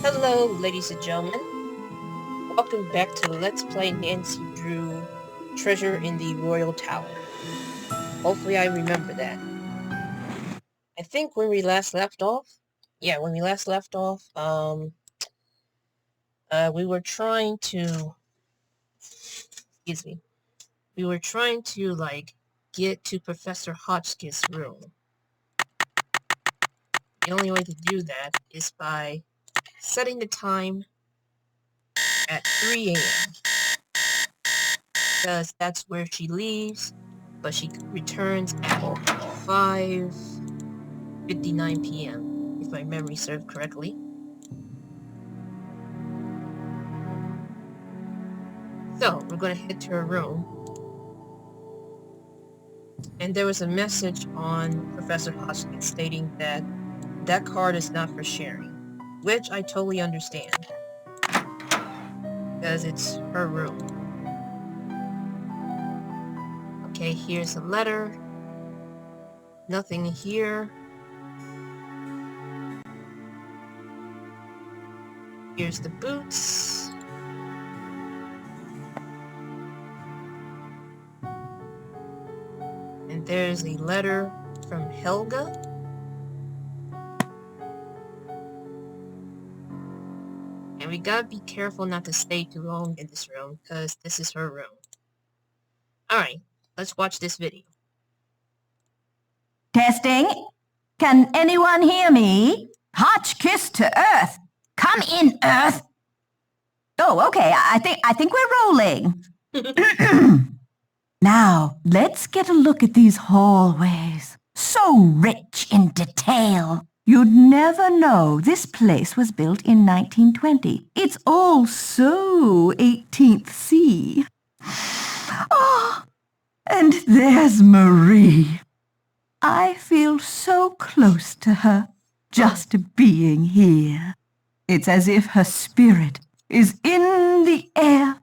Hello, ladies and gentlemen. Welcome back to Let's Play Nancy Drew Treasure in the Royal Tower. Hopefully I remember that. I think when we last left off, we were trying to, get to Professor Hotchkiss' room. The only way to do that is by setting the time at 3 a.m. because that's where she leaves, but she returns at 5:59 p.m., if my memory serves correctly. So, we're gonna head to her room. And there was a message on Professor Hotchkiss stating that that card is not for sharing, which I totally understand, because it's her room. Okay, here's a letter. Nothing here. Here's the boots. And there's a letter from Helga. And we gotta be careful not to stay too long in this room, because this is her room. Alright, let's watch this video. Testing. Can anyone hear me? Hotchkiss to Earth. Come in, Earth. Oh, okay. I think we're rolling. Now, let's get a look at these hallways. So rich in detail. You'd never know this place was built in 1920. It's all so 18th C. Oh, and there's Marie. I feel so close to her, just being here. It's as if her spirit is in the air,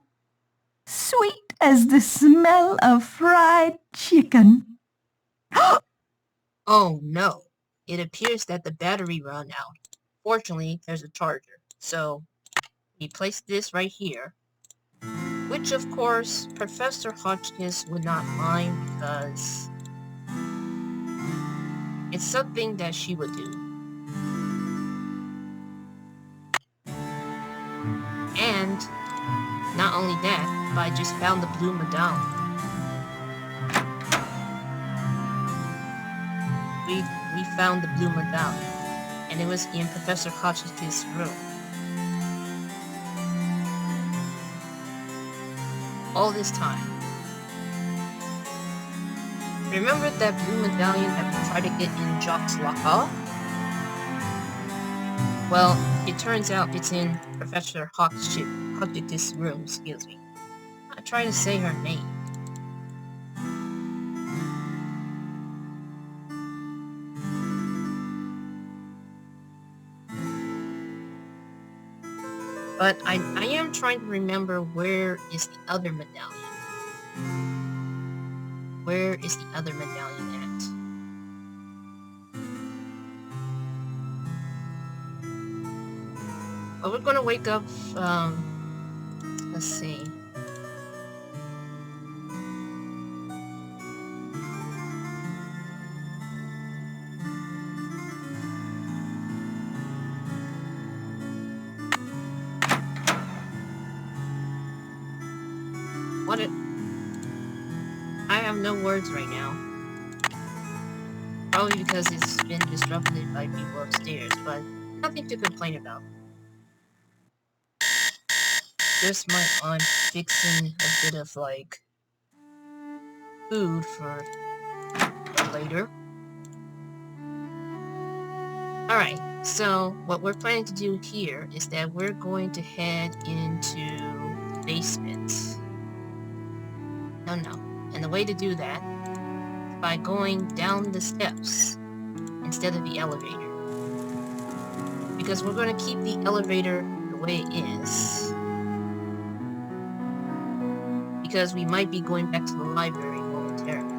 sweet as the smell of fried chicken. Oh no, it appears that the battery ran out. Fortunately, there's a charger, so we place this right here, which of course Professor Hotchkiss would not mind because it's something that she would do. And not only that, but I just found the blue medallion. We found the blue medallion, and it was in Professor Hotchkiss' room. All this time. Remember that blue medallion that we tried to get in Jacques Lacan? Well, it turns out it's in Professor Hotchkiss' room, excuse me. I try to say her name. But I am trying to remember where is the other medallion. Where is the other medallion at? Well, we're gonna wake up, let's see. I have no words right now. Probably because it's been disrupted by people upstairs, but nothing to complain about. Just my aunt fixing a bit of, food for later. Alright, so what we're planning to do here is that we're going to head into the basement. No. And the way to do that is by going down the steps instead of the elevator. Because we're going to keep the elevator the way it is. Because we might be going back to the library momentarily.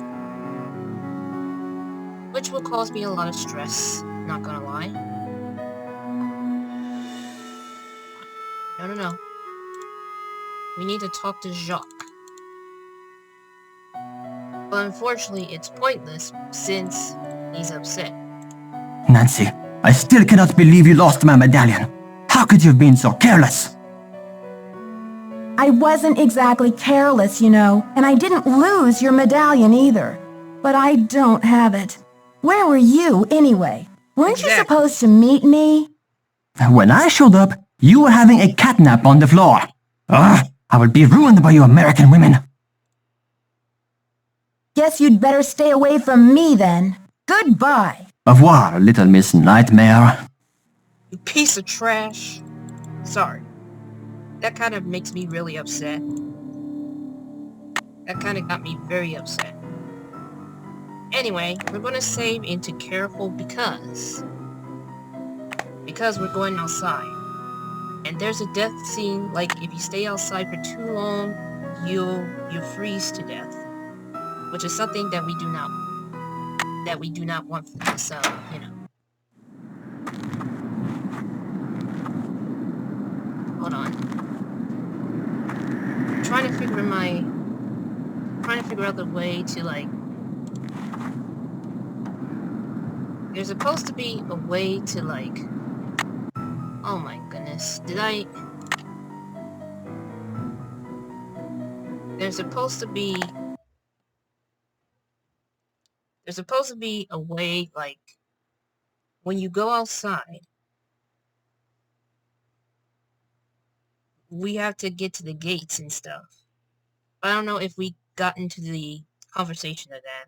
Which will cause me a lot of stress, not gonna lie. know. We need to talk to Jacques. But unfortunately, it's pointless since he's upset. Nancy, I still cannot believe you lost my medallion. How could you have been so careless? I wasn't exactly careless, you know, and I didn't lose your medallion either. But I don't have it. Where were you, anyway? Weren't you supposed to meet me? When I showed up, you were having a catnap on the floor. Ugh, I will be ruined by you American women. Guess you'd better stay away from me then. Goodbye. Au revoir, little Miss Nightmare. You piece of trash. Sorry. That kind of makes me really upset. That kind of got me very upset. Anyway, we're going to save into careful because we're going outside. And there's a death scene, like if you stay outside for too long, you'll freeze to death. Which is something that we do not want for this, you know. Hold on. I'm trying to figure out the way to, like... There's supposed to be a way to, like... Oh my goodness. There's supposed to be a way, like, when you go outside, we have to get to the gates and stuff. But I don't know if we got into the conversation of that.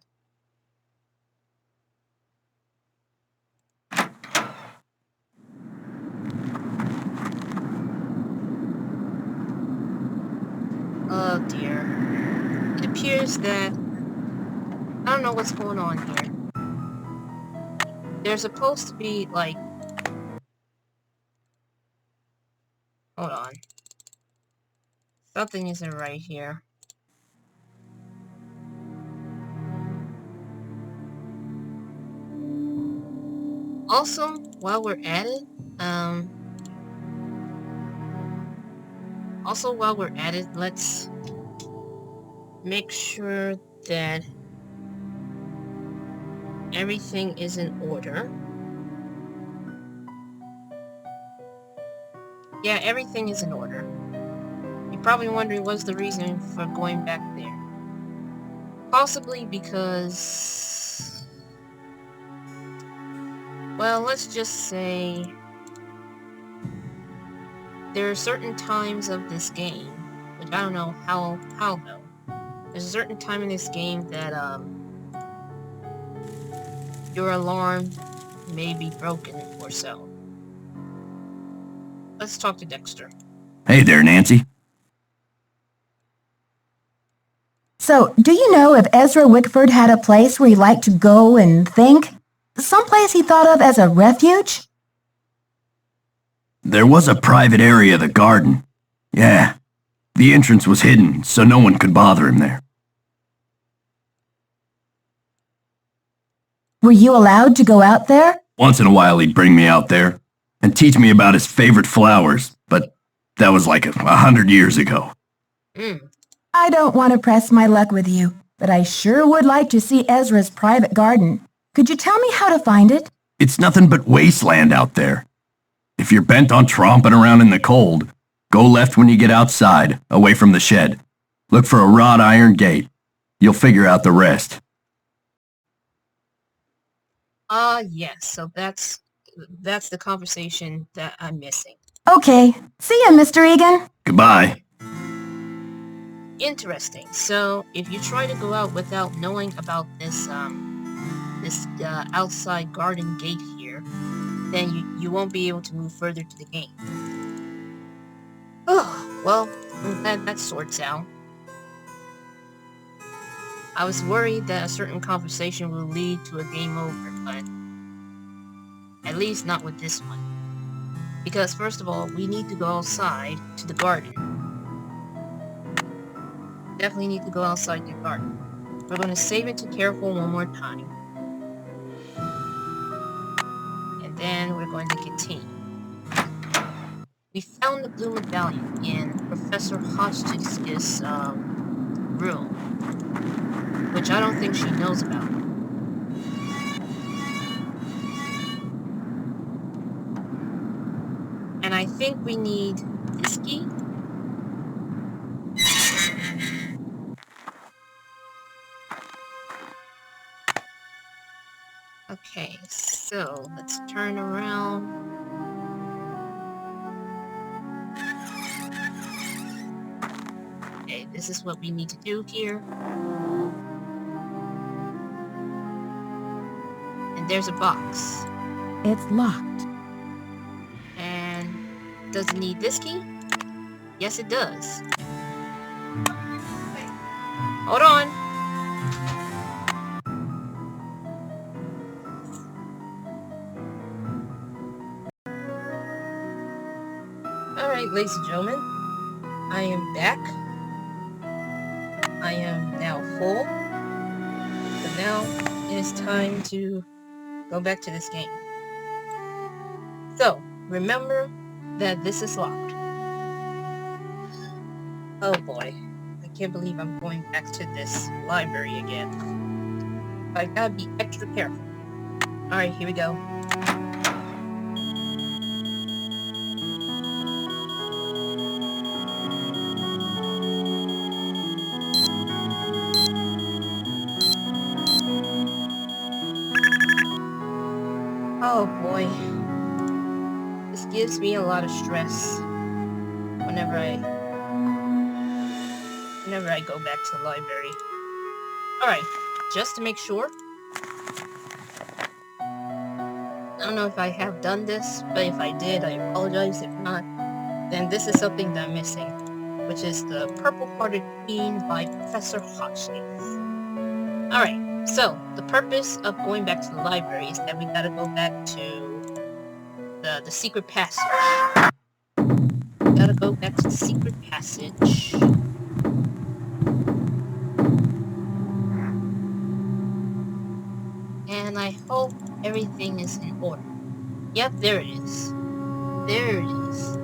Oh dear. It appears that I don't know what's going on here. There's supposed to be, like... Hold on. Something isn't right here. Also, while we're at it, let's make sure that everything is in order. Yeah, everything is in order. You're probably wondering what's the reason for going back there. Possibly because... Well, let's just say... There are certain times of this game, which I don't know how though. There's a certain time in this game that, your alarm may be broken or so. Let's talk to Dexter. Hey there, Nancy. So, do you know if Ezra Wickford had a place where he liked to go and think? Someplace he thought of as a refuge? There was a private area of the garden. Yeah. The entrance was hidden, so no one could bother him there. Were you allowed to go out there? Once in a while he'd bring me out there and teach me about his favorite flowers, but that was like 100 years ago. I don't want to press my luck with you, but I sure would like to see Ezra's private garden. Could you tell me how to find it? It's nothing but wasteland out there. If you're bent on tromping around in the cold, go left when you get outside, away from the shed. Look for a wrought iron gate. You'll figure out the rest. Yes, so that's the conversation that I'm missing. Okay. See ya, Mr. Egan. Goodbye. Interesting. So, if you try to go out without knowing about this outside garden gate here, then you won't be able to move further to the game. Oh, well, that sorts out. I was worried that a certain conversation will lead to a game over, but at least not with this one. Because first of all, we need to go outside to the garden. Definitely need to go outside the garden. We're going to save it to careful one more time. And then we're going to continue. We found the Blue Medallion in Professor Hotchkiss' room, which I don't think she knows about. And I think we need this key. Okay, so let's turn around. Okay, this is what we need to do here. And there's a box. It's locked. And does it need this key? Yes, it does. Hold on. Alright, ladies and gentlemen, I am back. I am now full. So now it is time to go back to this game. So, remember that this is locked. Oh boy, I can't believe I'm going back to this library again. I gotta be extra careful. Alright, here we go. Oh boy. This gives me a lot of stress whenever I go back to the library. Alright, just to make sure. I don't know if I have done this, but if I did, I apologize. If not, then this is something that I'm missing, which is the Purple-Hearted Queen by Professor Hotchkiss. Alright, so the purpose of going back to the library is that we gotta go back to the secret passage. We gotta go back to the secret passage. And I hope everything is in order. Yep, there it is. There it is.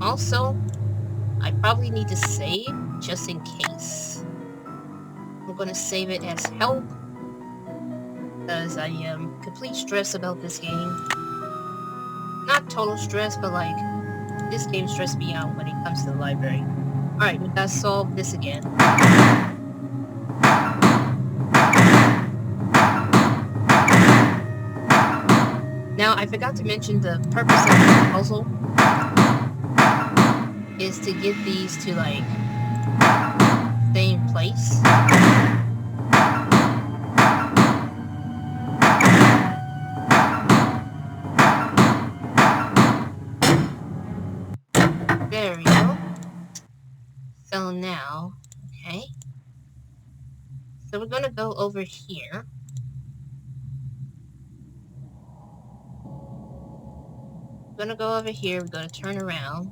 Also, I probably need to save just in case. I'm gonna save it as help because I am complete stress about this game. Not total stress, but like this game stressed me out when it comes to the library. Alright, we gotta solve this again. Now, I forgot to mention the purpose of the puzzle is to get these to, like, stay in place. There we go. So now, okay. So we're gonna go over here. We're gonna go over here, we're gonna turn around.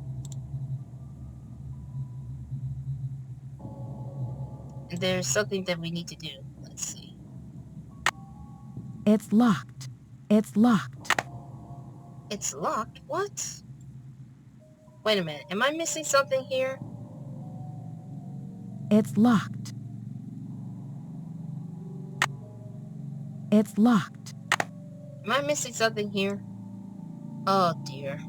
And there's something that we need to do. Let's see. It's locked. It's locked. It's locked? What? Wait a minute, am I missing something here? It's locked. It's locked. Am I missing something here? Oh dear.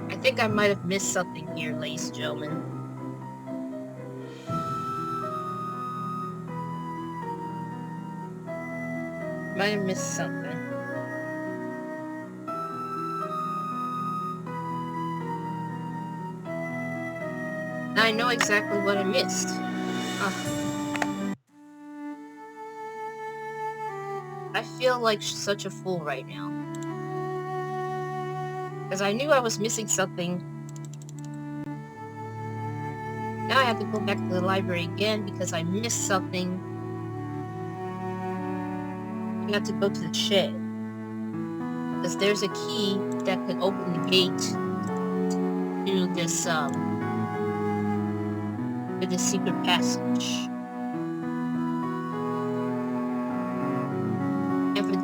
I think I might have missed something here, ladies and gentlemen. Might have missed something. Now I know exactly what I missed. I feel like such a fool right now. Because I knew I was missing something. Now I have to go back to the library again because I missed something. I have to go to the shed. Because there's a key that could open the gate to this, secret passage.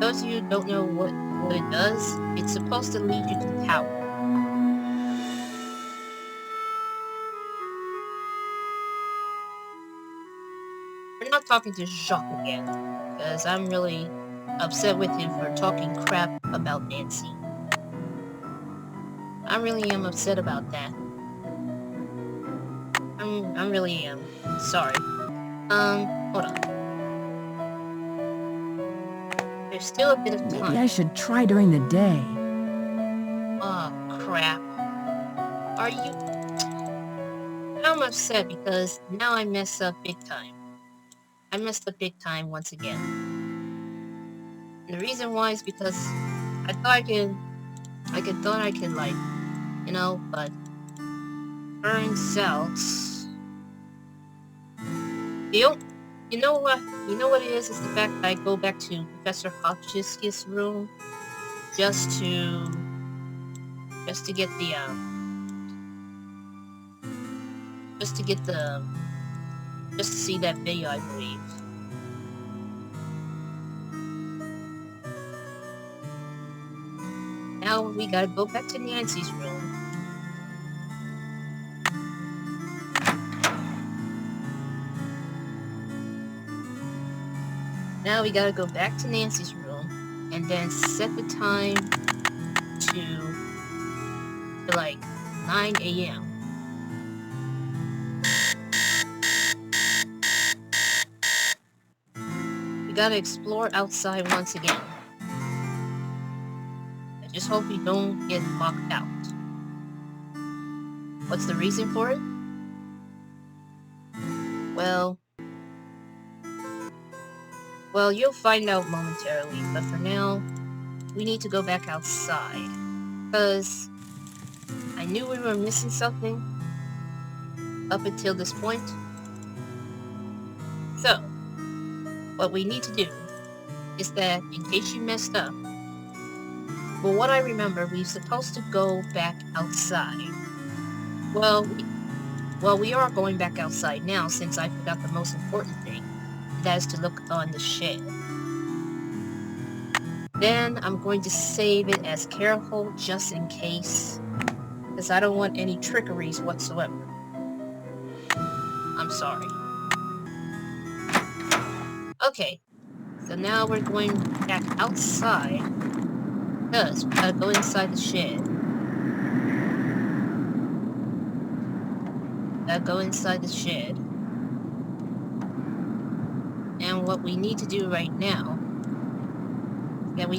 those of you who don't know what it does, it's supposed to lead you to the tower. We're not talking to Jacques again, because I'm really upset with him for talking crap about Nancy. I really am upset about that. I really am. Sorry. Hold on. There's still a bit of time. Maybe I should try during the day. Oh, crap. Are you... I'm upset because now I messed up big time. I messed up big time once again. And the reason why is because I thought I could like, you know, but turns out... You know what it is the fact that I go back to Professor Hotchkiss' room just to get the just to see that video, I believe. Now we gotta go back to Nancy's room. Now we gotta go back to Nancy's room and then set the time to like 9 a.m. We gotta explore outside once again. I just hope we don't get locked out. What's the reason for it? Well, you'll find out momentarily, but for now, we need to go back outside. Because I knew we were missing something up until this point. So, what we need to do is that, in case you messed up, well, what I remember, we're supposed to go back outside. Well, we are going back outside now, since I forgot the most important thing. That is to look on the shed. Then I'm going to save it as careful just in case, because I don't want any trickeries whatsoever. I'm sorry. Okay, so now we're going back outside, because we gotta go inside the shed. Gotta go inside the shed. And what we need to do right now, that we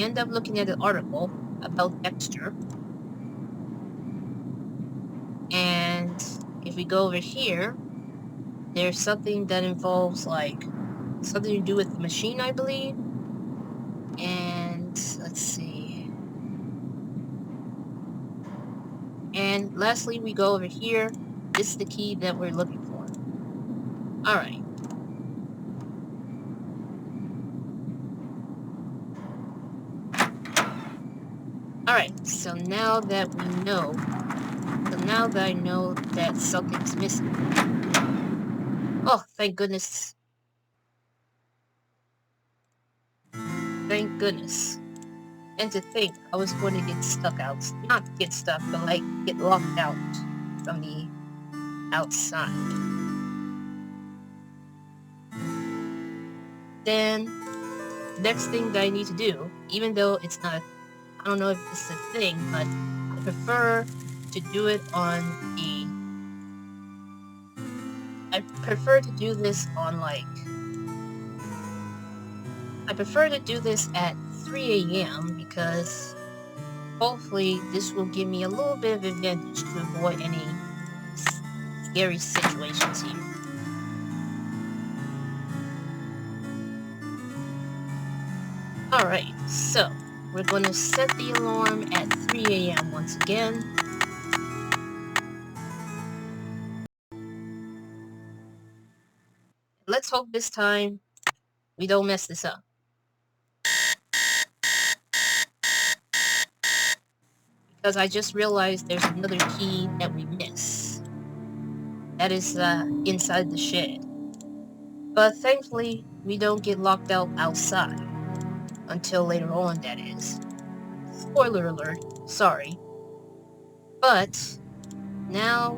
end up looking at an article about Dexter. And if we go over here, there's something that involves like something to do with the machine, I believe. And let's see. And lastly, we go over here. This is the key that we're looking for. Alright. Alright, so now that I know that something's missing. Oh, thank goodness. Thank goodness. And to think, I was going to get stuck out. Not get stuck, but like get locked out from the outside. Then, next thing that I need to do, even though it's not, I don't know if this is a thing, but I prefer to do it on I prefer to do this at 3 a.m. because hopefully this will give me a little bit of advantage to avoid any scary situations here. Alright, so we're going to set the alarm at 3 a.m. once again. Let's hope this time we don't mess this up. Because I just realized there's another key that we miss. That is inside the shed. But thankfully, we don't get locked out outside. Until later on, that is. Spoiler alert, sorry. But, now,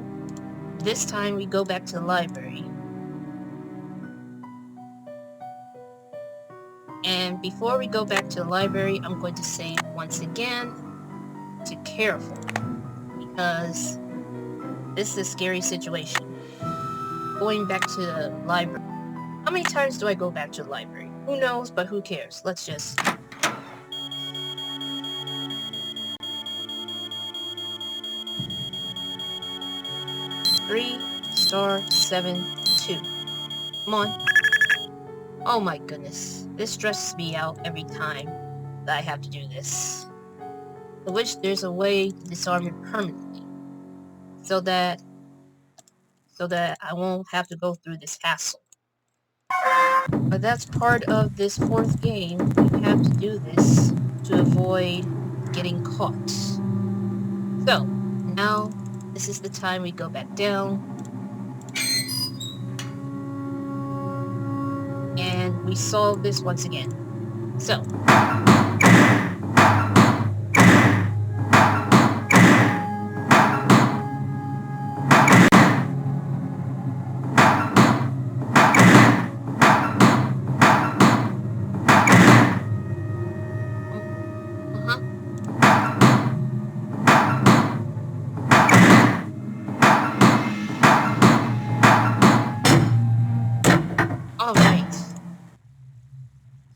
this time we go back to the library. And before we go back to the library, I'm going to say once again to careful. Because this is a scary situation. Going back to the library. How many times do I go back to the library? Who knows, but who cares? Let's just... $3*7*2. Come on. Oh my goodness. This stresses me out every time that I have to do this. I wish there's a way to disarm it permanently. So that I won't have to go through this hassle. But that's part of this fourth game. We have to do this to avoid getting caught. So, now, this is the time we go back down. And we solve this once again. So, alright.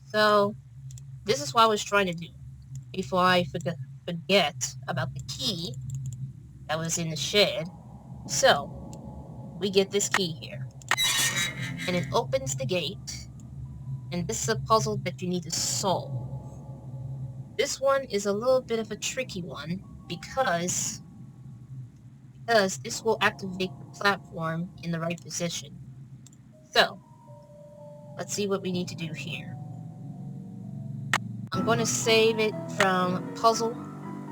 So, this is what I was trying to do before I forget about the key that was in the shed. So, we get this key here. And it opens the gate. And this is a puzzle that you need to solve. This one is a little bit of a tricky one because this will activate the platform in the right position. So, let's see what we need to do here. I'm going to save it from puzzle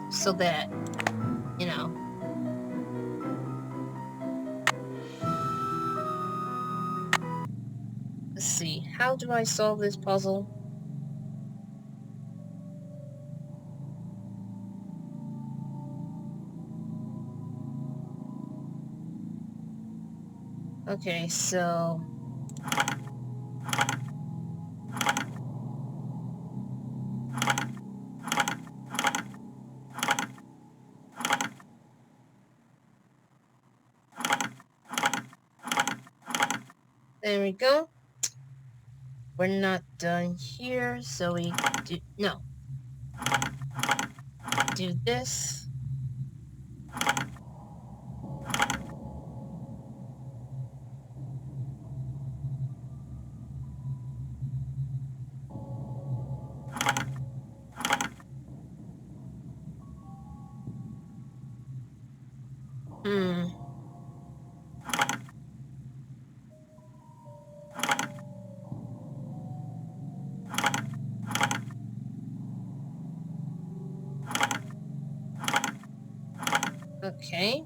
so that, you know. Let's see, how do I solve this puzzle? Okay, so... there we go. We're not done here, so we do... no. Do this. Okay.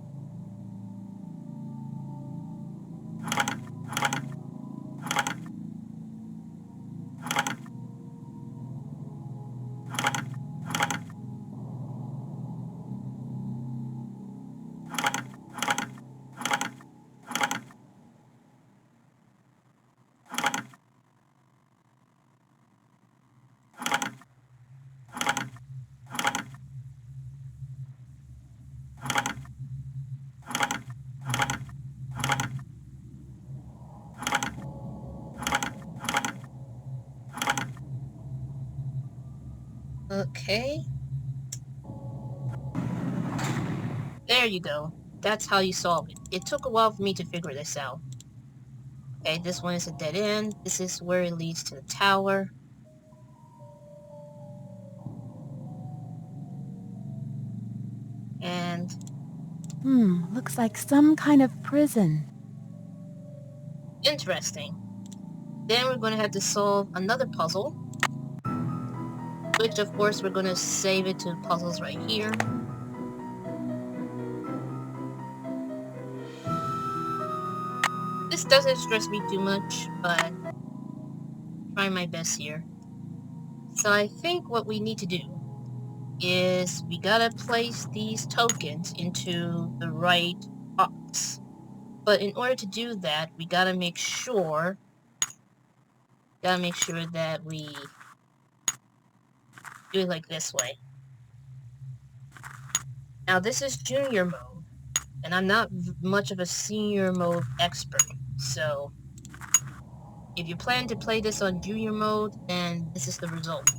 Okay. There you go. That's how you solve it. It took a while for me to figure this out. Okay, this one is a dead end. This is where it leads to the tower. And... looks like some kind of prison. interesting. Then we're going to have to solve another puzzle. Which, of course, we're going to save it to puzzles right here. This doesn't stress me too much, but try my best here. So I think what we need to do is we gotta place these tokens into the right box. But in order to do that, we gotta make sure that we do it like this way. Now this is junior mode, and I'm not much of a senior mode expert, so if you plan to play this on junior mode, then this is the result.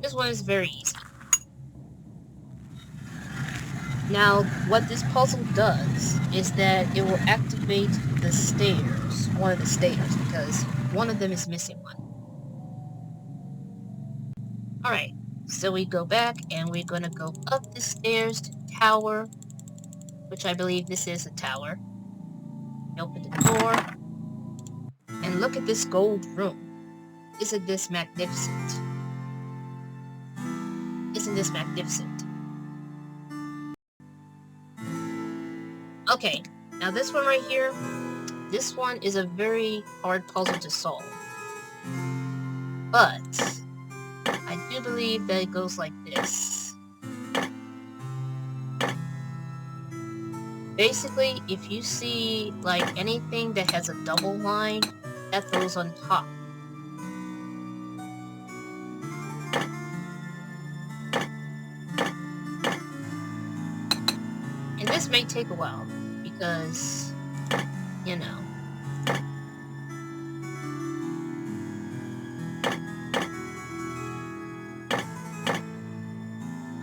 This one is very easy. Now, what this puzzle does is that it will activate the stairs, one of the stairs, because one of them is missing one. Alright, so we go back and we're gonna go up the stairs to the tower, which I believe this is a tower. We open the door, and look at this gold room. Isn't this magnificent? Isn't this magnificent? Okay, now this one right here, this one is a very hard puzzle to solve. But I do believe that it goes like this. Basically, if you see like anything that has a double line, that goes on top. And this may take a while, because, you know.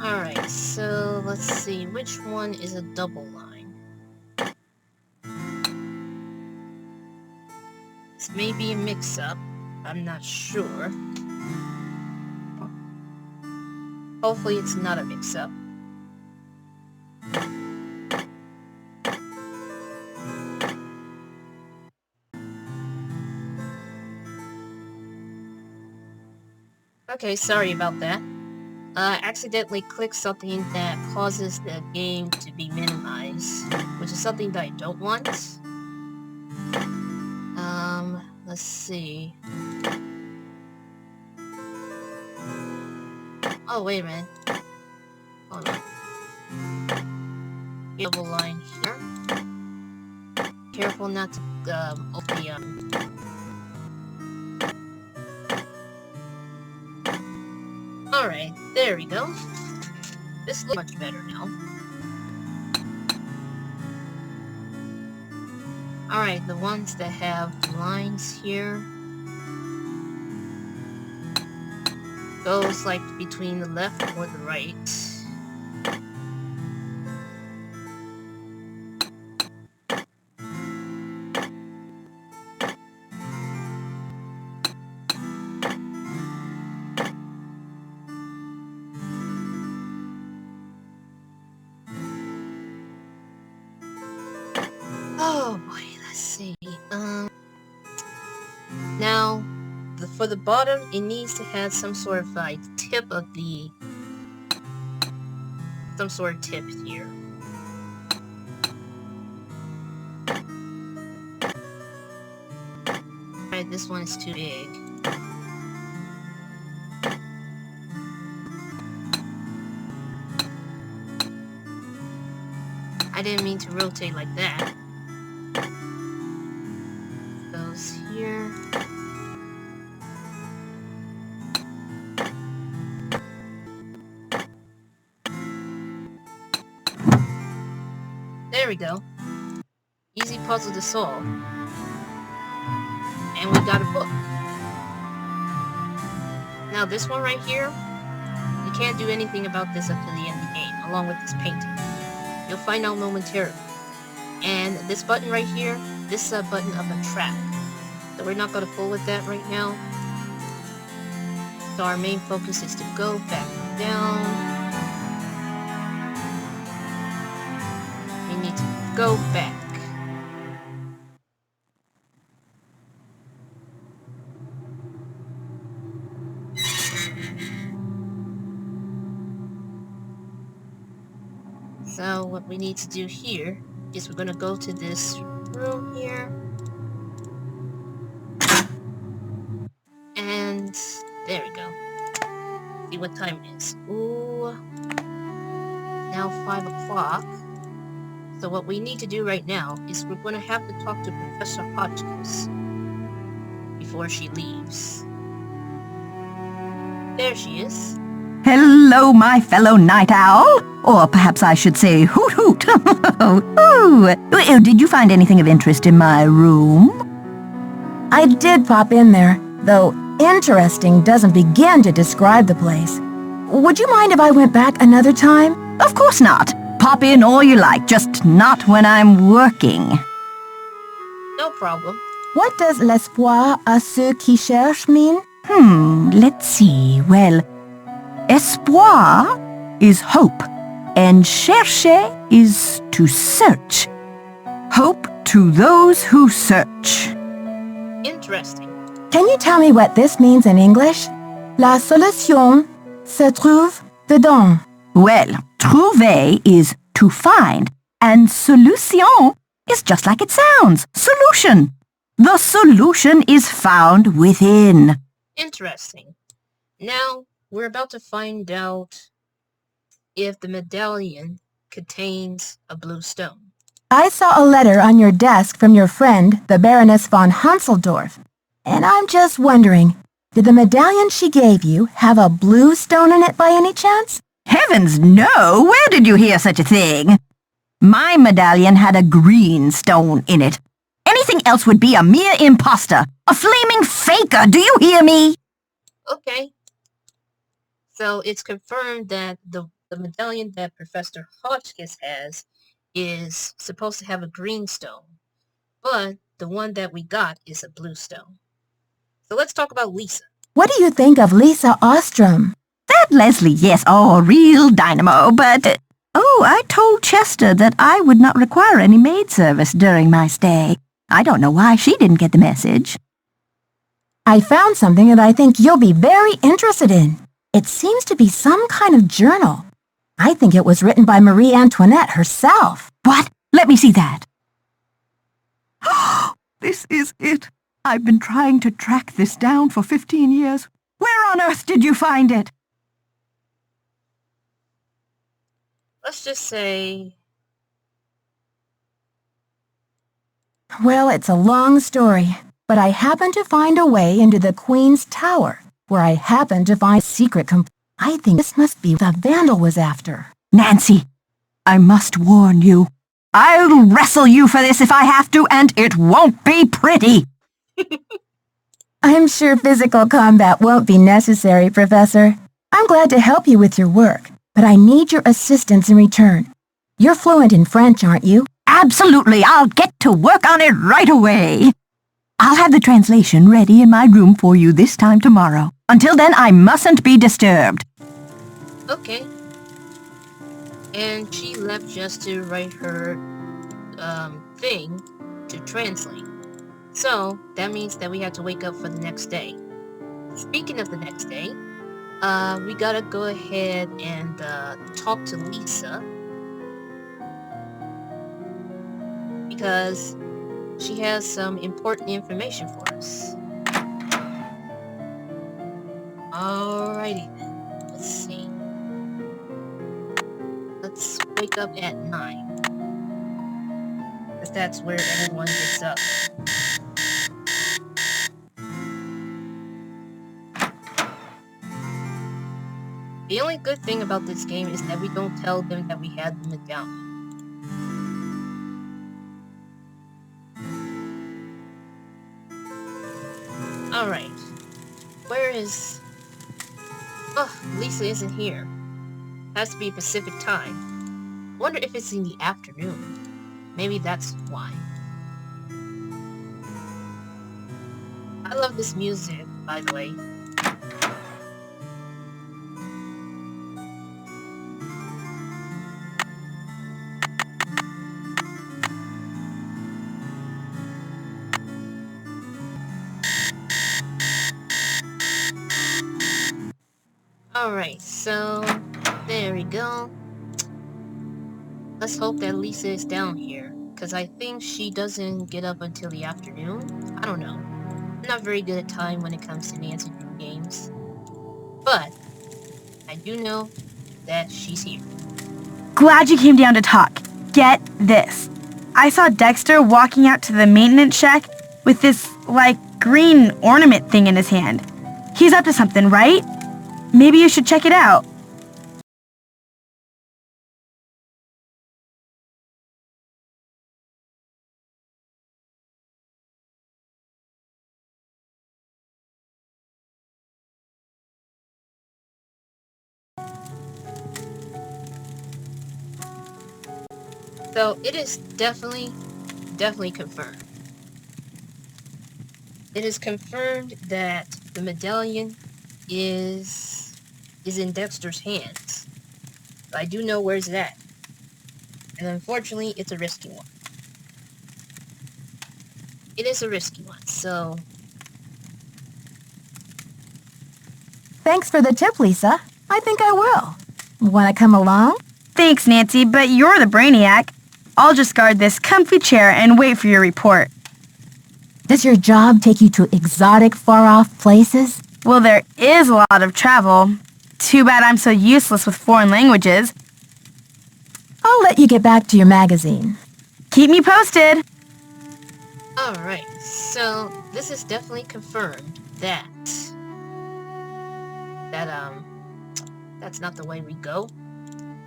Alright, so let's see, which one is a double line? This may be a mix-up, I'm not sure. Hopefully it's not a mix-up. Okay, sorry about that. I accidentally clicked something that causes the game to be minimized, which is something that I don't want. Let's see. Oh, wait a minute. Hold on. Double line here. Careful not to, open the, Alright, there we go. This looks much better now. Alright, the ones that have lines here goes like between the left or the right. Oh boy, let's see. Now, for the bottom, it needs to have some sort of like tip of the, some sort of tip here. Alright, this one is too big. I didn't mean to rotate like that. Goes here. There we go. Easy puzzle to solve. And we got a book. Now this one right here, you can't do anything about this until the end of the game, along with this painting. You'll find out momentarily. And this button right here, this is a button of a trap. So we're not going to fool with that right now. So our main focus is to go back down. We need to go back. So what we need to do here is we're going to go to this room here. And there we go. See what time it is. Ooh. Now 5 o'clock. So what we need to do right now is we're going to have to talk to Professor Hotchkiss before she leaves. There she is. Hello, my fellow night owl. Or perhaps I should say hoot hoot. Ooh, did you find anything of interest in my room? I did pop in there, though interesting doesn't begin to describe the place. Would you mind if I went back another time? Of course not. Pop in all you like, just not when I'm working. No problem. What does l'espoir à ceux qui cherchent mean? Let's see. Well, espoir is hope, and chercher is to search. Hope to those who search. Interesting. Can you tell me what this means in English? La solution se trouve dedans. Well, trouver is to find, and solution is just like it sounds, solution. The solution is found within. Interesting. Now, we're about to find out if the medallion contains a blue stone. I saw a letter on your desk from your friend, the Baroness von Hanseldorf. And I'm just wondering, did the medallion she gave you have a blue stone in it by any chance? Heavens no! Where did you hear such a thing? My medallion had a green stone in it. Anything else would be a mere imposter, a flaming faker, do you hear me? Okay. So it's confirmed that the medallion that Professor Hotchkiss has is supposed to have a green stone, but the one that we got is a blue stone. So let's talk about Lisa. What do you think of Lisa Ostrom? That Leslie, yes, oh, real dynamo, but... I told Chester that I would not require any maid service during my stay. I don't know why she didn't get the message. I found something that I think you'll be very interested in. It seems to be some kind of journal. I think it was written by Marie Antoinette herself. What? Let me see that. This is it. I've been trying to track this down for 15 years. Where on earth did you find it? Let's just say... Well, it's a long story, but I happened to find a way into the Queen's Tower, where I happened to find a secret I think this must be what the vandal was after. Nancy, I must warn you. I'll wrestle you for this if I have to, and it won't be pretty. I'm sure physical combat won't be necessary, Professor. I'm glad to help you with your work, but I need your assistance in return. You're fluent in French, aren't you? Absolutely, I'll get to work on it right away. I'll have the translation ready in my room for you this time tomorrow. Until then, I mustn't be disturbed. Okay. And she left just to write her, thing to translate. So, that means that we have to wake up for the next day. Speaking of the next day, we gotta go ahead and, talk to Lisa. Because she has some important information for us. Alrighty then. Let's see. Let's wake up at 9. Because that's where everyone gets up. The only good thing about this game is that we don't tell them that we had the medallion. Alright. Where is... Ugh, Lisa isn't here. Has to be Pacific time. Wonder if it's in the afternoon. Maybe that's why. I love this music, by the way. Alright, so there we go. Let's hope that Lisa is down here. because I think she doesn't get up until the afternoon. I don't know. I'm not very good at time when it comes to Nancy Drew games. But I do know that she's here. Glad you came down to talk. Get this. I saw Dexter walking out to the maintenance shack with this, green ornament thing in his hand. He's up to something, right? Maybe you should check it out. So it is definitely confirmed. It is confirmed that the medallion is in Dexter's hands. I do know where's it at. And unfortunately, it's a risky one. It is a risky one, so... Thanks for the tip, Lisa. I think I will. Want to come along? Thanks, Nancy, but you're the brainiac. I'll just guard this comfy chair and wait for your report. Does your job take you to exotic, far-off places? Well, there is a lot of travel. Too bad I'm so useless with foreign languages. I'll let you get back to your magazine. Keep me posted. Alright, so this is definitely confirmed that that's not the way we go.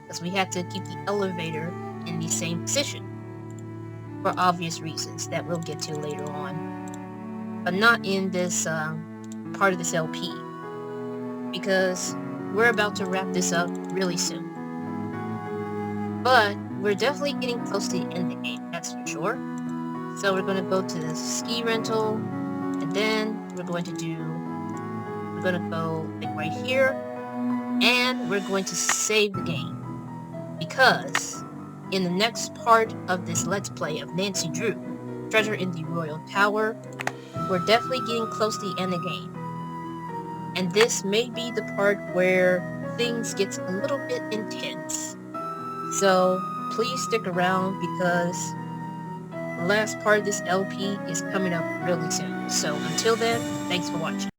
Because we had to keep the elevator in the same position. For obvious reasons that we'll get to later on. But not in this part of this LP. Because we're about to wrap this up really soon. But we're definitely getting close to the end of the game, that's for sure. So we're going to go to the ski rental. And then we're going to go right here. And we're going to save the game. Because in the next part of this Let's Play of Nancy Drew, Treasure in the Royal Tower, we're definitely getting close to the end of the game. And this may be the part where things get a little bit intense. So please stick around because the last part of this LP is coming up really soon. So until then, thanks for watching.